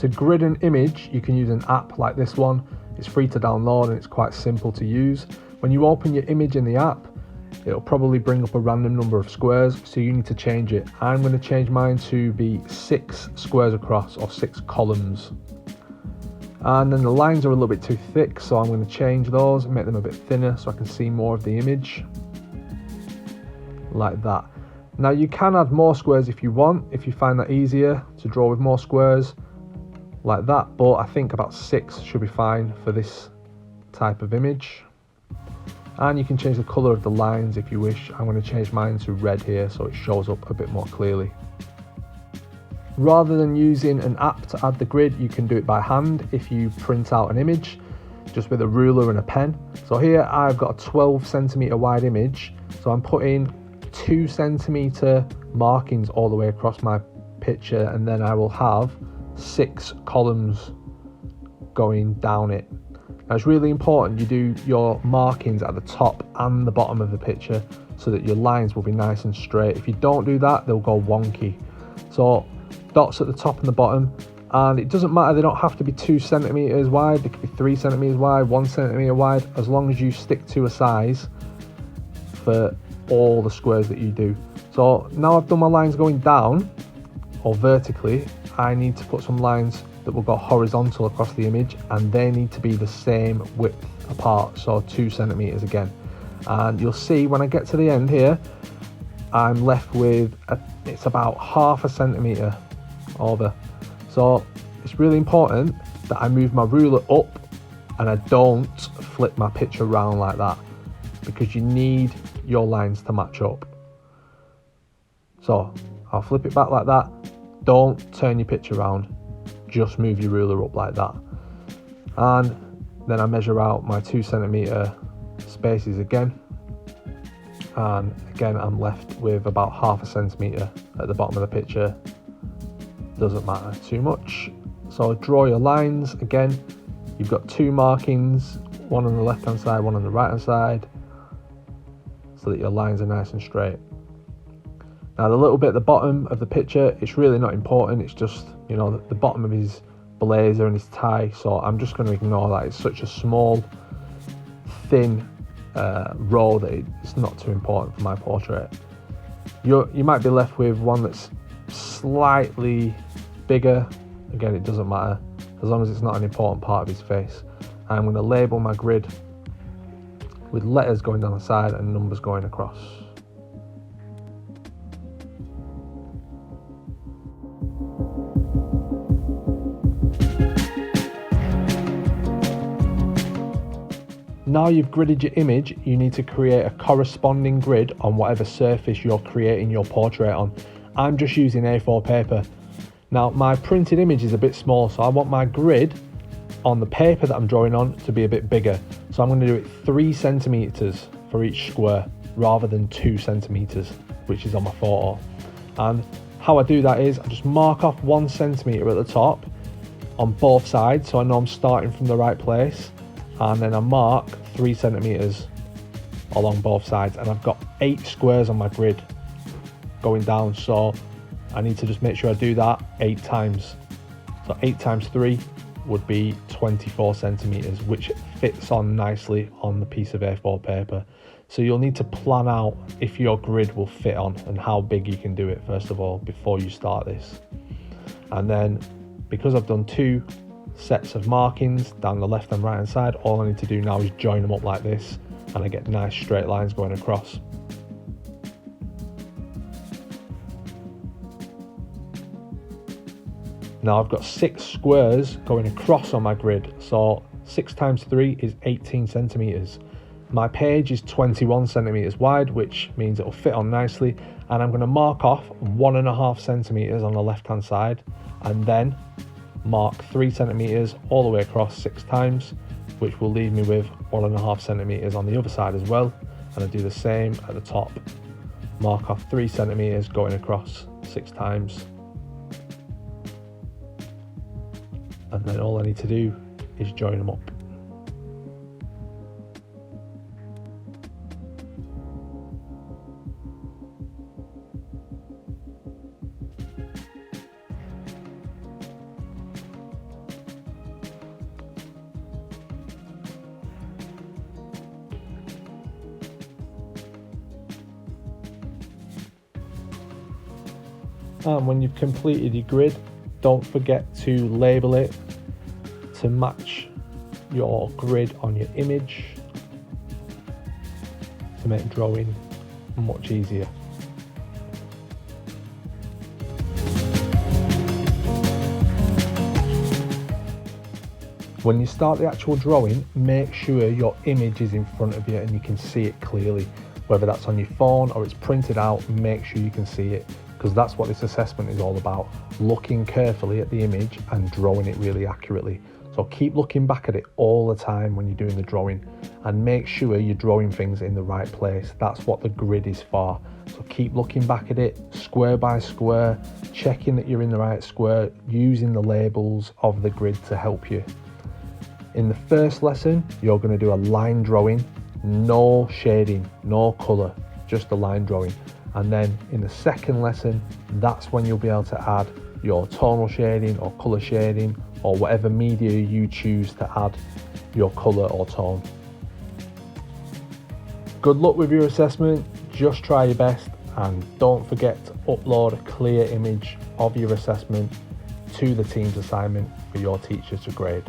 To grid an image, you can use an app like this one. It's free to download and it's quite simple to use. When you open your image in the app, it'll probably bring up a random number of squares, so you need to change it. I'm going to change mine to be 6 squares across, or 6 columns. And then the lines are a little bit too thick, so I'm going to change those and make them a bit thinner so I can see more of the image. Like that. Now you can add more squares if you want, if you find that easier to draw with more squares. Like that, but I think about 6 should be fine for this type of image. And you can change the colour of the lines if you wish. I'm going to change mine to red here so it shows up a bit more clearly. Rather than using an app to add the grid, you can do it by hand if you print out an image just with a ruler and a pen. So here I've got a 12 centimeter wide image, so I'm putting 2 centimeter markings all the way across my picture, and then I will have 6 columns going down it. Now it's really important you do your markings at the top and the bottom of the picture so that your lines will be nice and straight. If you don't do that, they'll go wonky. So dots at the top and the bottom, and it doesn't matter, they don't have to be 2 centimeters wide, they could be 3 centimeters wide, 1 centimeter wide, as long as you stick to a size for all the squares that you do. So now I've done my lines going down or vertically, I need to put some lines that will go horizontal across the image, and they need to be the same width apart, so 2 centimeters again. And you'll see when I get to the end here, I'm left with it's about ½ centimeter over. So it's really important that I move my ruler up and I don't flip my picture around like that, because you need your lines to match up. So I'll flip it back like that. Don't turn your picture around, just move your ruler up like that. And then I measure out my 2 centimeter spaces again, and again I'm left with about ½ centimeter at the bottom of the picture. Doesn't matter too much. So draw your lines again. You've got 2 markings, one on the left hand side, one on the right hand side, so that your lines are nice and straight. Now the little bit at the bottom of the picture, it's really not important, it's just, you know, the bottom of his blazer and his tie, so I'm just going to ignore that. It's such a small, thin row that it's not too important for my portrait. You might be left with one that's slightly bigger. Again, it doesn't matter, as long as it's not an important part of his face. I'm going to label my grid with letters going down the side and numbers going across. Now you've gridded your image, you need to create a corresponding grid on whatever surface you're creating your portrait on. I'm just using A4 paper. Now my printed image is a bit small, so I want my grid on the paper that I'm drawing on to be a bit bigger. So I'm going to do it 3 centimeters for each square rather than 2 centimeters, which is on my photo. And how I do that is I just mark off 1 centimeter at the top on both sides, so I know I'm starting from the right place. And then I mark 3 centimeters along both sides, and I've got 8 squares on my grid going down, so I need to just make sure I do that 8 times. So 8 times 3 would be 24 centimeters, which fits on nicely on the piece of A4 paper. So you'll need to plan out if your grid will fit on and how big you can do it first of all before you start this. And then because I've done 2 sets of markings down the left and right hand side, all I need to do now is join them up like this, and I get nice straight lines going across. Now I've got 6 squares going across on my grid, so 6 times 3 is 18 centimeters. My page is 21 centimeters wide, which means it'll fit on nicely, and I'm going to mark off 1.5 centimeters on the left hand side, and then mark 3 centimeters all the way across 6 times, which will leave me with 1.5 centimeters on the other side as well. And I do the same at the top, mark off 3 centimeters going across 6 times, and then all I need to do is join them up. And when you've completed your grid, don't forget to label it to match your grid on your image to make drawing much easier. When you start the actual drawing, make sure your image is in front of you and you can see it clearly. Whether that's on your phone or it's printed out, make sure you can see it, because that's what this assessment is all about, looking carefully at the image and drawing it really accurately. So keep looking back at it all the time when you're doing the drawing, and make sure you're drawing things in the right place. That's what the grid is for. So keep looking back at it square by square, checking that you're in the right square, using the labels of the grid to help you. In the first lesson, you're going to do a line drawing, no shading, no colour, just a line drawing. And then in the second lesson, that's when you'll be able to add your tonal shading or colour shading, or whatever media you choose to add your colour or tone. Good luck with your assessment, just try your best, and don't forget to upload a clear image of your assessment to the team's assignment for your teachers to grade.